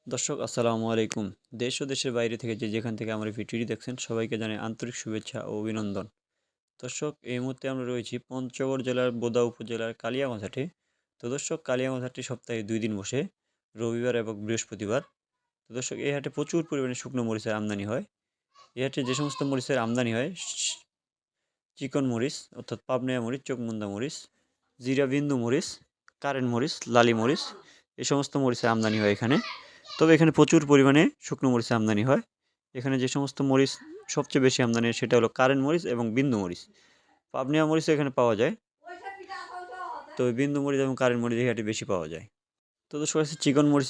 দর্শক আসসালামু আলাইকুম। দেশ ও দেশের বাইরে থেকে যে যেখান থেকে আমার এই ভিডিওটি দেখছেন সবাইকে জানাই আন্তরিক শুভেচ্ছা ও অভিনন্দন। দর্শক এই মুহূর্তে আমরা রয়েছি পঞ্চগড় জেলার বোদা উপজেলার কালিয়াগঞ্জ হাটে। তো দর্শক কালিয়াগঞ্জ হাটটি সপ্তাহে ২ দিন বসে, রবিবার এবং বৃহস্পতিবার। তো দর্শক এই হাটে প্রচুর পরিমাণে শুকনো মরিচের আমদানি হয়। এই হাটে যে সমস্ত মরিচের আমদানি হয় চিকন মরিচ অর্থাৎ পাবনাইয়া মরিচ, চোখমুন্দা মরিচ, জিরা বিন্দু মরিচ, কারেন্ট মরিচ, লালি মরিচ এই সমস্ত মরিচের আমদানি হয় এখানে। তবে এখানে প্রচুর পরিমাণে শুকনো মরিচের আমদানি হয়। এখানে যে সমস্ত মরিচ সবচেয়ে বেশি আমদানি হয় সেটা হলো কারেন্ট মরিচ এবং বিন্দু মরিচ। পাবনিয়া মরিচও এখানে পাওয়া যায়। তবে বিন্দু মরিচ এবং কারেন্ট মরিচ এই হাটে বেশি পাওয়া যায়। তো দর্শক কাছে চিকন মরিচ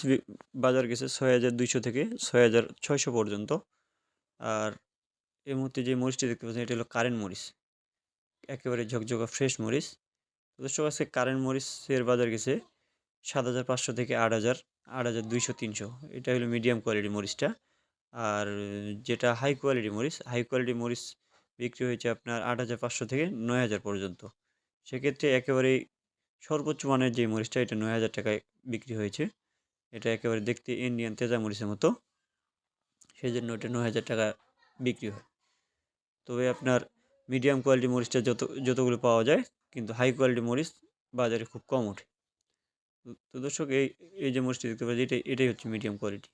বাজার গেছে ৬,২০০ থেকে ৬,৬০০ পর্যন্ত। আর এই মুহূর্তে যে মরিচটি দেখতে পাচ্ছেন এটা হলো কারেন্ট মরিচ। একেবারে ঝকঝকা ফ্রেশ মরিচ। তো দর্শক আজকে কারেন্ট মরিচের বাজার গেছে ৭,৫০০ থেকে ৮,০০০, ৮,২০০, ৩০০। এটা হলো মিডিয়াম কোয়ালিটির মরিচটা। আর যেটা হাই কোয়ালিটি মরিচ বিক্রি হয়েছে আপনার ৮,৫০০ থেকে ৯,০০০ পর্যন্ত। সেক্ষেত্রে একেবারেই সর্বোচ্চ মানের যে মরিচটা এটা ৯,০০০ টাকায় বিক্রি হয়েছে। এটা একেবারে দেখতে ইন্ডিয়ান তেজা মরিচের মতো। সেজন্য এটা ৯,০০০ টাকা বিক্রি হয়। তবে আপনার মিডিয়াম কোয়ালিটি মরিচটা যতগুলো পাওয়া যায়, কিন্তু হাই কোয়ালিটি মরিচ বাজারে খুব কম ওঠে। তো দর্শক এই যে মরিচটি দেখতে পাচ্ছি এটাই হচ্ছে মিডিয়াম কোয়ালিটি।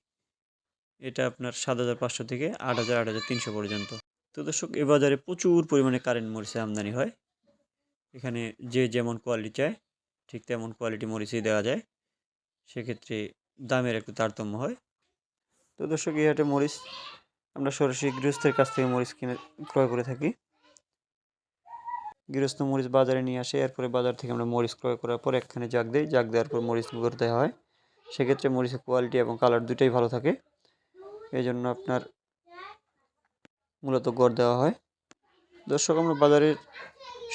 এটা আপনার ৭,৫০০ থেকে ৮,০০০, ৮,৩০০ পর্যন্ত। তো দর্শক এ বাজারে প্রচুর পরিমাণে কারেন্ট মরিচের আমদানি হয়। এখানে যে যেমন কোয়ালিটি চায় ঠিক তেমন কোয়ালিটি মরিচই দেওয়া যায়। সেক্ষেত্রে দামের একটু তারতম্য হয়। তো দর্শক এই হাটে মরিচ আমরা সরাসরি গৃহস্থের কাছ থেকে মরিচ কিনে ক্রয় করে থাকি। গৃহস্থ মরিচ বাজারে নিয়ে আসে, এরপরে বাজার থেকে আমরা মরিচ ক্রয় করার পর একখানে জাগ দেই, জাগ দেওয়ার পর মরিচ গুঁড়ো দেওয়া হয়। সেক্ষেত্রে মরিচের কোয়ালিটি এবং কালার দুটাই ভালো থাকে। এই জন্য আপনার মূলত গড় দেওয়া হয়। দর্শক আমরা বাজারের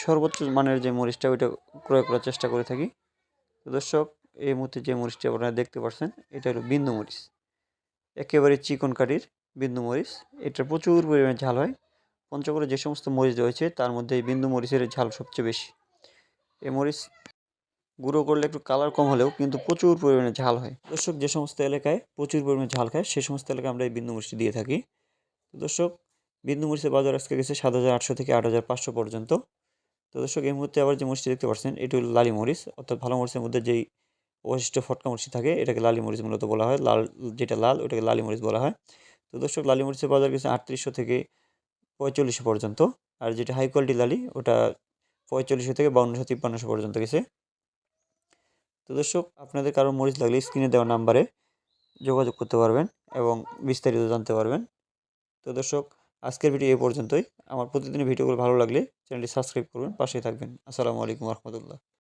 সর্বোচ্চ মানের যে মরিচটা ওইটা ক্রয় করার চেষ্টা করে থাকি। তো দর্শক এই মুহূর্তে যে মরিচটি আপনারা দেখতে পাচ্ছেন এটা হলো বিন্দু মরিচ। একেবারে চিকন কাঠির বিন্দু মরিচ। এটা প্রচুর পরিমাণে ঝাল হয়। পঞ্চগড়ে যে সমস্ত মরিচ রয়েছে তার মধ্যে এই বিন্দু মরিচের ঝাল সবচেয়ে বেশি। এই মরিচ গুঁড়ো করলে একটু কালার কম হলেও কিন্তু প্রচুর পরিমাণে ঝাল হয়। দর্শক যে সমস্ত এলাকায় প্রচুর পরিমাণে ঝাল খায় সে সমস্ত এলাকায় আমরা এই বিন্দু মরিচটি দিয়ে থাকি। তো দর্শক বিন্দু মরিচের বাজার আজকে গেছে ৭,৮০০ থেকে ৮,৫০০ পর্যন্ত। তো দর্শক এই মুহূর্তে আবার যে মরিচটি দেখতে পাচ্ছেন এটি হলো লালি মরিচ, অর্থাৎ ভালো মরিচের মধ্যে যেই অবশিষ্ট ফটকা মরিচ থাকে এটাকে লালি মরিচ মূলত বলা হয়। লাল যেটা লাল ওটাকে লালি মরিচ বলা হয়। তো দর্শক লালি মরিচের বাজার গেছে ৩৮০০ থেকে ৪৫০০ পর্যন্ত। আর যেটা হাই কোয়ালিটি লালি ওটা ৪৫০০ থেকে ৫২০০, ৫৩০০ পর্যন্ত গেছে। তো দর্শক আপনাদের কারো মরিচ লাগলে স্ক্রিনে দেওয়া নাম্বারে যোগাযোগ করতে পারবেন এবং বিস্তারিত জানতে পারবেন। তো দর্শক আজকের ভিডিও এই পর্যন্তই। আমার প্রতিদিনের ভিডিওগুলো ভালো লাগলে চ্যানেলটি সাবস্ক্রাইব করবেন, পাশেই থাকবেন। আসসালামু আলাইকুম রহমতুল্লাহ।